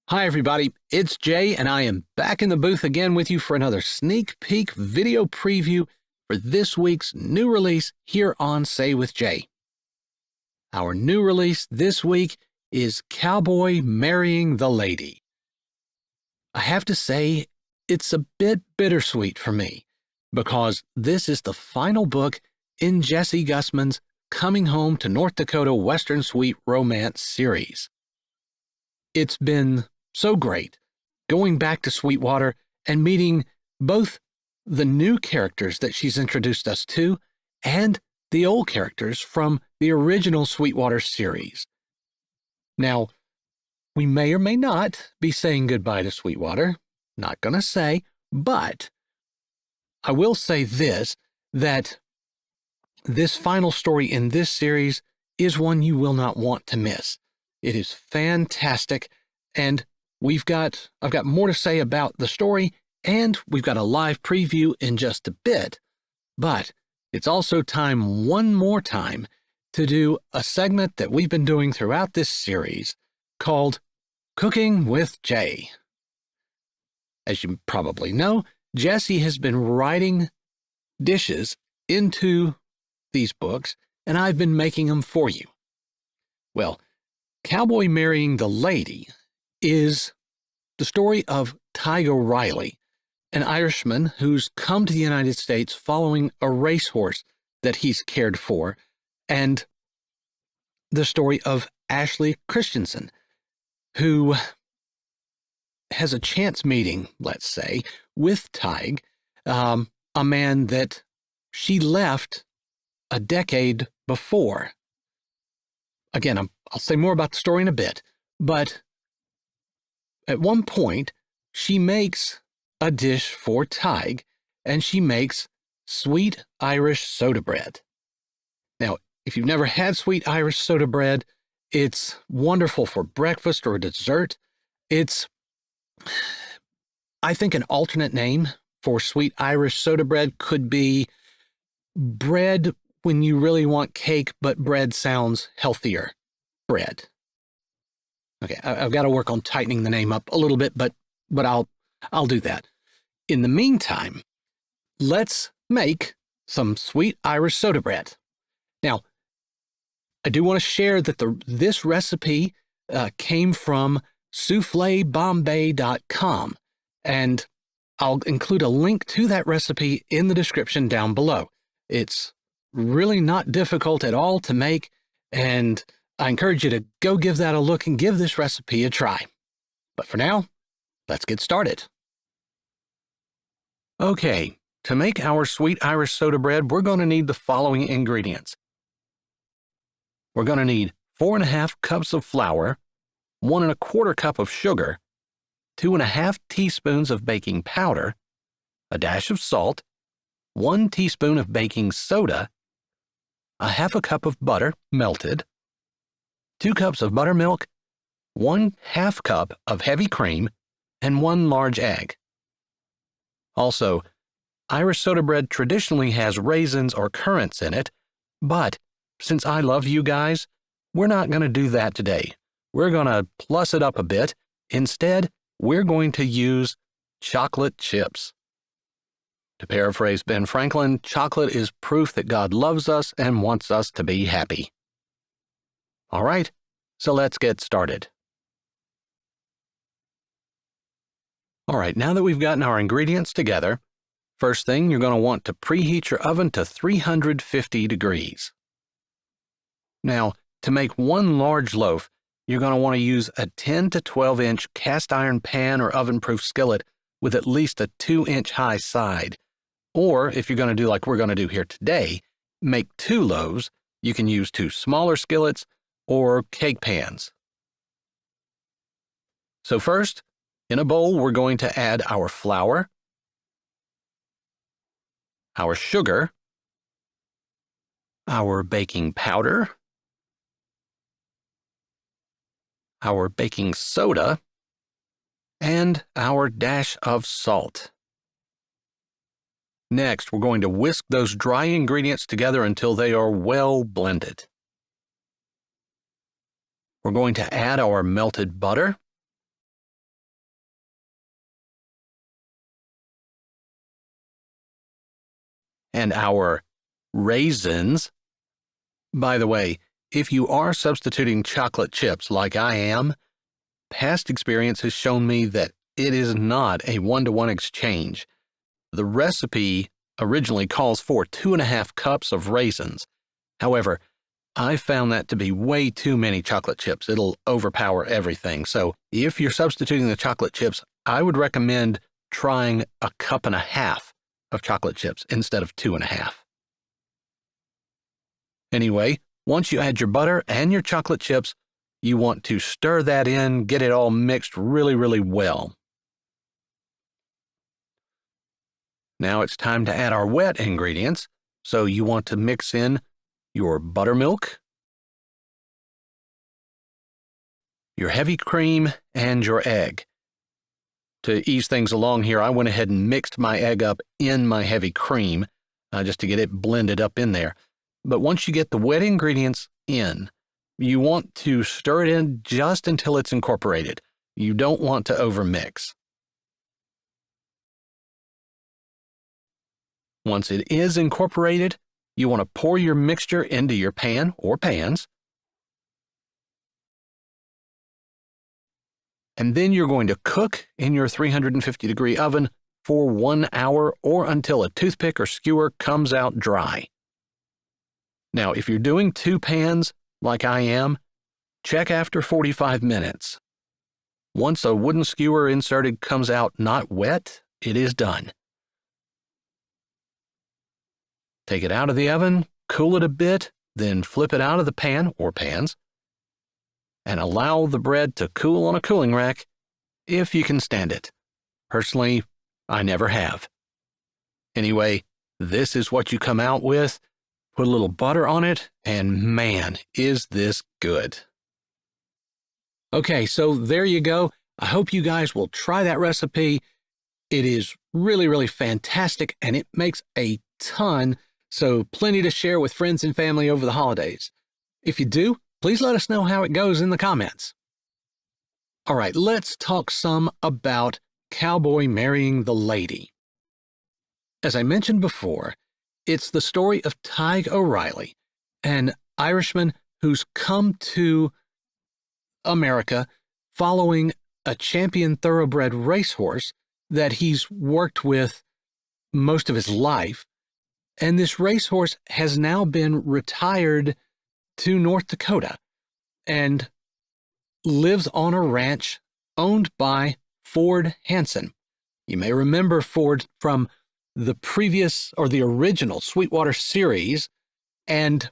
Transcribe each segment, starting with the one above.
Hi everybody, it's Jay and I am back in the booth again with you for another sneak peek video preview for this week's new release here on Say with Jay. Our new release this week is Cowboy Marrying the Lady. I have to say, it's a bit bittersweet for me because this is the final book in Jessie Gussman's Coming Home to North Dakota Western Sweet Romance series. It's been so great going back to Sweetwater and meeting both the new characters that she's introduced us to and the old characters from the original Sweetwater series. Now, we may or may not be saying goodbye to Sweetwater, not gonna say, but I will say this, that this final story in this series is one you will not want to miss. It is fantastic, and I've got more to say about the story, and we've got a live preview in just a bit. But it's also time one more time to do a segment that we've been doing throughout this series called Cooking with Jay. As you probably know, Jessie has been writing dishes into these books, and I've been making them for you. Well, Cowboy Marrying the Lady is the story of Tadgh O'Reilly, an Irishman who's come to the United States following a racehorse that he's cared for, and the story of Ashley Christensen, who has a chance meeting, let's say, with Tadgh, a man that she left a decade before. Again, I'll say more about the story in a bit, but at one point, she makes a dish for Tadgh, and she makes sweet Irish soda bread. Now, if you've never had sweet Irish soda bread, it's wonderful for breakfast or dessert. It's, I think, an alternate name for sweet Irish soda bread could be bread when you really want cake, but bread sounds healthier. Bread. Okay, I've got to work on tightening the name up a little bit, but I'll do that. In the meantime, let's make some sweet Irish soda bread. Now, I do want to share that this recipe came from soufflebombay.com, and I'll include a link to that recipe in the description down below. It's really not difficult at all to make, and I encourage you to go give that a look and give this recipe a try. But for now, let's get started. Okay, to make our sweet Irish soda bread, we're going to need the following ingredients. We're going to need 4½ cups of flour, 1¼ cup of sugar, 2½ teaspoons of baking powder, a dash of salt, 1 teaspoon of baking soda, 1/2 cup of butter melted, 2 cups of buttermilk, 1/2 cup of heavy cream, and 1 large egg. Also, Irish soda bread traditionally has raisins or currants in it, but since I love you guys, we're not going to do that today. We're going to plus it up a bit. Instead, we're going to use chocolate chips. To paraphrase Ben Franklin, chocolate is proof that God loves us and wants us to be happy. All right, so let's get started. All right, now that we've gotten our ingredients together, first thing, you're going to want to preheat your oven to 350 degrees. Now, to make 1 large loaf, you're going to want to use a 10 to 12-inch cast iron pan or oven-proof skillet with at least a 2-inch high side. Or, if you're going to do like we're going to do here today, make 2 loaves, you can use 2 smaller skillets or cake pans. So first, in a bowl, we're going to add our flour, our sugar, our baking powder, our baking soda, and our dash of salt. Next, we're going to whisk those dry ingredients together until they are well blended. We're going to add our melted butter, and our raisins. By the way, if you are substituting chocolate chips like I am, past experience has shown me that it is not a one-to-one exchange. The recipe originally calls for 2.5 cups of raisins. However, I found that to be way too many chocolate chips. It'll overpower everything. So if you're substituting the chocolate chips, I would recommend trying 1.5 cups of chocolate chips instead of 2.5. Anyway, once you add your butter and your chocolate chips, you want to stir that in, get it all mixed really, really well. Now it's time to add our wet ingredients. So you want to mix in your buttermilk, your heavy cream, and your egg. To ease things along here, I went ahead and mixed my egg up in my heavy cream just to get it blended up in there. But once you get the wet ingredients in, you want to stir it in just until it's incorporated. You don't want to overmix. Once it is incorporated, you want to pour your mixture into your pan or pans. And then you're going to cook in your 350-degree oven for 1 hour or until a toothpick or skewer comes out dry. Now, if you're doing 2 pans like I am, check after 45 minutes. Once a wooden skewer inserted comes out not wet, it is done. Take it out of the oven, cool it a bit, then flip it out of the pan or pans, and allow the bread to cool on a cooling rack if you can stand it. Personally, I never have. Anyway, this is what you come out with. Put a little butter on it, and man, is this good. Okay, so there you go. I hope you guys will try that recipe. It is really, really fantastic, and it makes a ton, so plenty to share with friends and family over the holidays. If you do, please let us know how it goes in the comments. All right, let's talk some about Cowboy marrying the lady. As I mentioned before, it's the story of Tadgh O'Reilly, an Irishman who's come to America following a champion thoroughbred racehorse that he's worked with most of his life. And this racehorse has now been retired to North Dakota and lives on a ranch owned by Ford Hansen. You may remember Ford from the previous or the original Sweetwater series, and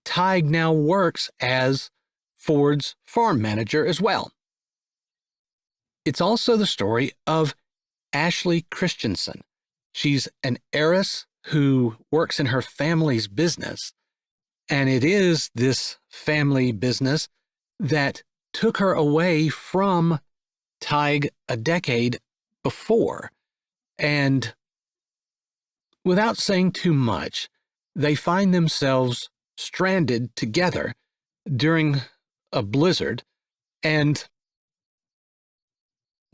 Tadgh now works as Ford's farm manager as well. It's also the story of Ashley Christensen. She's an heiress who works in her family's business, and it is this family business that took her away from Tadgh a decade before. And without saying too much, they find themselves stranded together during a blizzard, and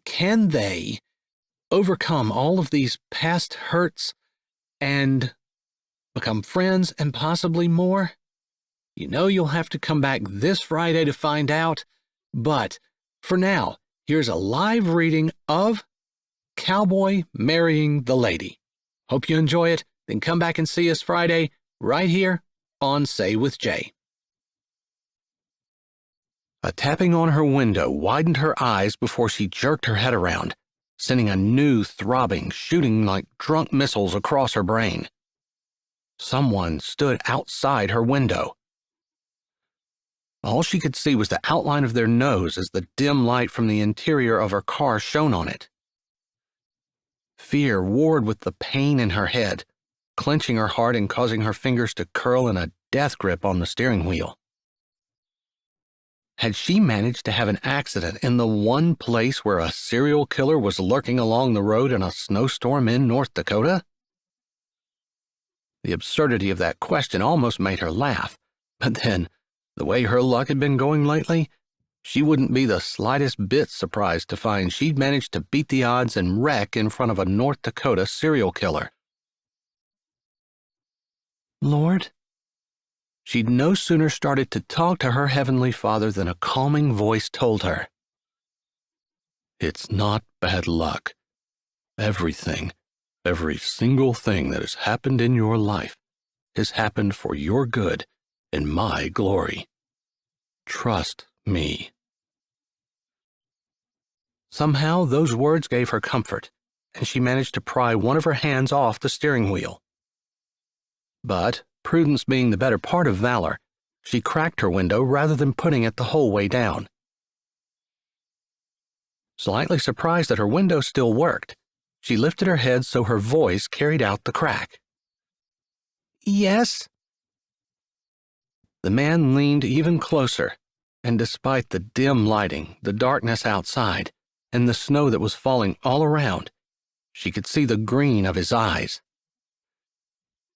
can they overcome all of these past hurts and become friends and possibly more? You know you'll have to come back this Friday to find out, but for now, here's a live reading of Cowboy Marrying the Lady. Hope you enjoy it, then come back and see us Friday right here on Say with Jay. A tapping on her window widened her eyes before she jerked her head around, sending a new throbbing, shooting like drunk missiles across her brain. Someone stood outside her window. All she could see was the outline of their nose as the dim light from the interior of her car shone on it. Fear warred with the pain in her head, clenching her heart and causing her fingers to curl in a death grip on the steering wheel. Had she managed to have an accident in the one place where a serial killer was lurking along the road in a snowstorm in North Dakota? The absurdity of that question almost made her laugh, but then, the way her luck had been going lately, she wouldn't be the slightest bit surprised to find she'd managed to beat the odds and wreck in front of a North Dakota serial killer. Lord? She'd no sooner started to talk to her Heavenly Father than a calming voice told her, "It's not bad luck. Everything, every single thing that has happened in your life has happened for your good and my glory. Trust me." Somehow those words gave her comfort, and she managed to pry one of her hands off the steering wheel. But, prudence being the better part of valor, she cracked her window rather than putting it the whole way down. Slightly surprised that her window still worked, she lifted her head so her voice carried out the crack. "Yes?" The man leaned even closer, and despite the dim lighting, the darkness outside, and the snow that was falling all around, she could see the green of his eyes.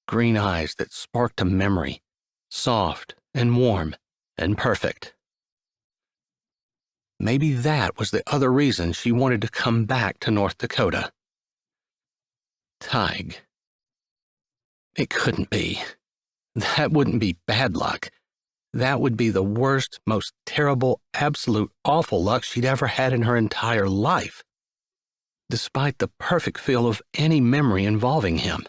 Green eyes that sparked a memory, soft and warm and perfect. Maybe that was the other reason she wanted to come back to North Dakota. Tadgh. It couldn't be. That wouldn't be bad luck. That would be the worst, most terrible, absolute awful luck she'd ever had in her entire life, despite the perfect feel of any memory involving him.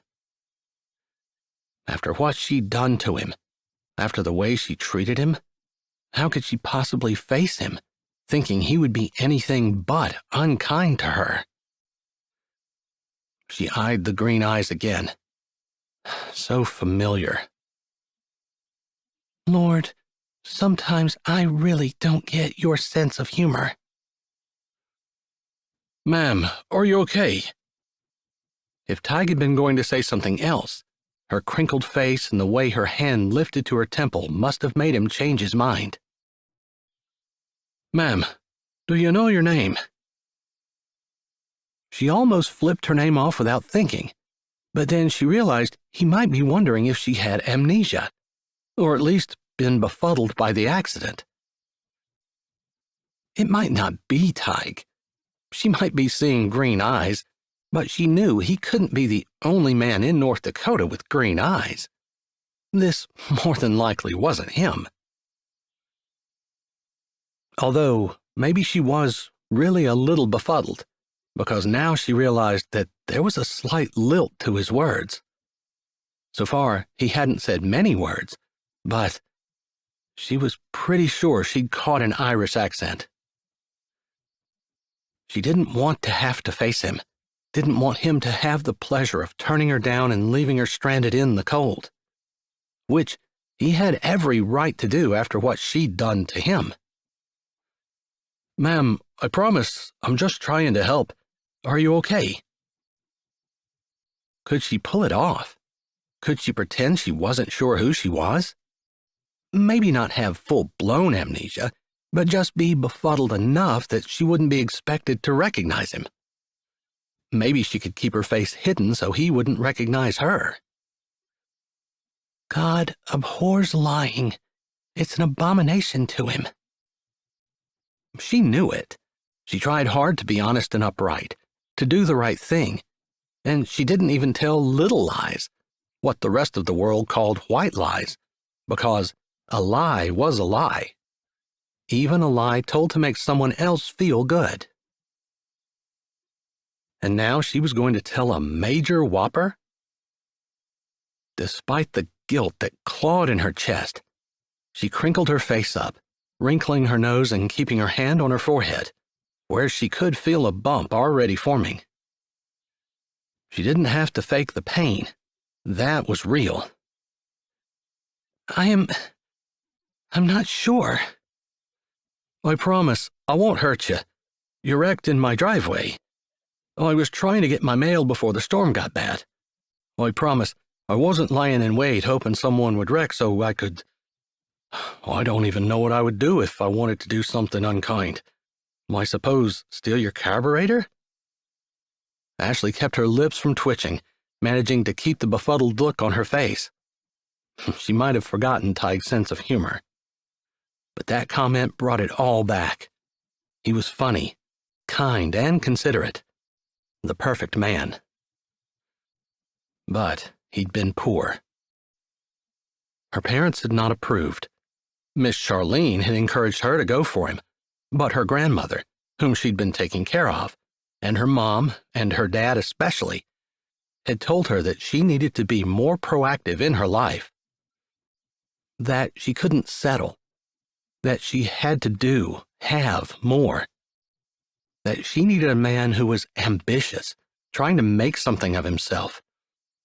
After what she'd done to him, after the way she treated him, how could she possibly face him, thinking he would be anything but unkind to her? She eyed the green eyes again. So familiar. "Lord, sometimes I really don't get your sense of humor." "Ma'am, are you okay?" If Tadgh had been going to say something else, her crinkled face and the way her hand lifted to her temple must have made him change his mind. "Ma'am, do you know your name?" She almost flipped her name off without thinking, but then she realized he might be wondering if she had amnesia, or at least been befuddled by the accident. It might not be Tadgh. She might be seeing green eyes, but she knew he couldn't be the only man in North Dakota with green eyes. This more than likely wasn't him. Although, maybe she was really a little befuddled, because now she realized that there was a slight lilt to his words. So far, he hadn't said many words, but she was pretty sure she'd caught an Irish accent. She didn't want to have to face him, didn't want him to have the pleasure of turning her down and leaving her stranded in the cold, which he had every right to do after what she'd done to him. "Ma'am, I promise, I'm just trying to help. Are you okay?" Could she pull it off? Could she pretend she wasn't sure who she was? Maybe not have full-blown amnesia, but just be befuddled enough that she wouldn't be expected to recognize him. Maybe she could keep her face hidden so he wouldn't recognize her. "God abhors lying. It's an abomination to him." She knew it. She tried hard to be honest and upright, to do the right thing, and she didn't even tell little lies, what the rest of the world called white lies, because a lie was a lie, even a lie told to make someone else feel good. And now she was going to tell a major whopper? Despite the guilt that clawed in her chest, she crinkled her face up, wrinkling her nose and keeping her hand on her forehead, where she could feel a bump already forming. She didn't have to fake the pain. That was real. I'm not sure." "I promise I won't hurt you. You wrecked in my driveway. I was trying to get my mail before the storm got bad. I promise I wasn't lying in wait hoping someone would wreck so I could... I don't even know what I would do if I wanted to do something unkind. I suppose steal your carburetor?" Ashley kept her lips from twitching, managing to keep the befuddled look on her face. She might have forgotten Tadgh's sense of humor. But that comment brought it all back. He was funny, kind, and considerate. The perfect man. But he'd been poor. Her parents had not approved. Miss Charlene had encouraged her to go for him, but her grandmother, whom she'd been taking care of, and her mom, and her dad especially, had told her that she needed to be more proactive in her life, that she couldn't settle, that she had to have more, that she needed a man who was ambitious, trying to make something of himself,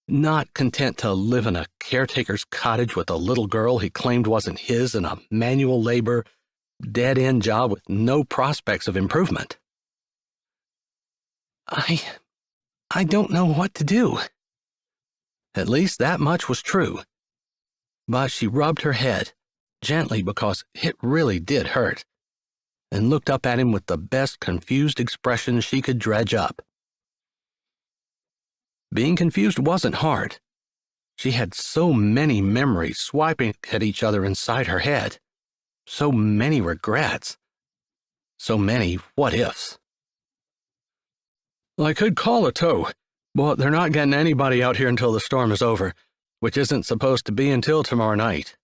not content to live in a caretaker's cottage with a little girl he claimed wasn't his in a manual labor, dead-end job with no prospects of improvement. I don't know what to do. At least that much was true. But she rubbed her head, gently because it really did hurt, and looked up at him with the best confused expression she could dredge up. Being confused wasn't hard. She had so many memories swiping at each other inside her head, so many regrets, so many what-ifs. I could call a tow, but they're not getting anybody out here until the storm is over, which isn't supposed to be until tomorrow night.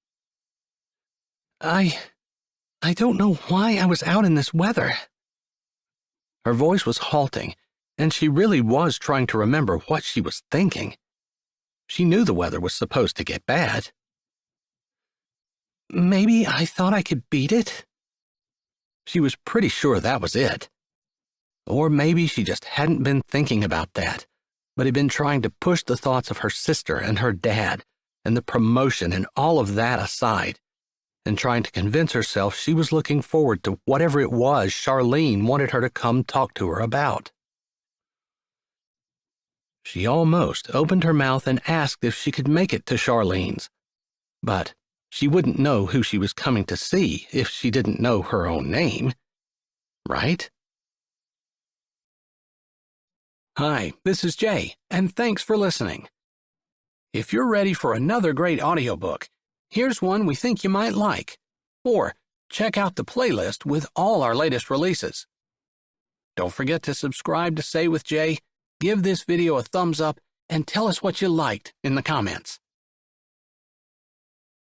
I don't know why I was out in this weather. Her voice was halting, and she really was trying to remember what she was thinking. She knew the weather was supposed to get bad. Maybe I thought I could beat it? She was pretty sure that was it. Or maybe she just hadn't been thinking about that, but had been trying to push the thoughts of her sister and her dad and the promotion and all of that aside, and trying to convince herself she was looking forward to whatever it was Charlene wanted her to come talk to her about. She almost opened her mouth and asked if she could make it to Charlene's, but she wouldn't know who she was coming to see if she didn't know her own name, right? Hi, this is Jay, and thanks for listening. If you're ready for another great audiobook, here's one we think you might like. Or check out the playlist with all our latest releases. Don't forget to subscribe to Say with Jay, give this video a thumbs up, and tell us what you liked in the comments.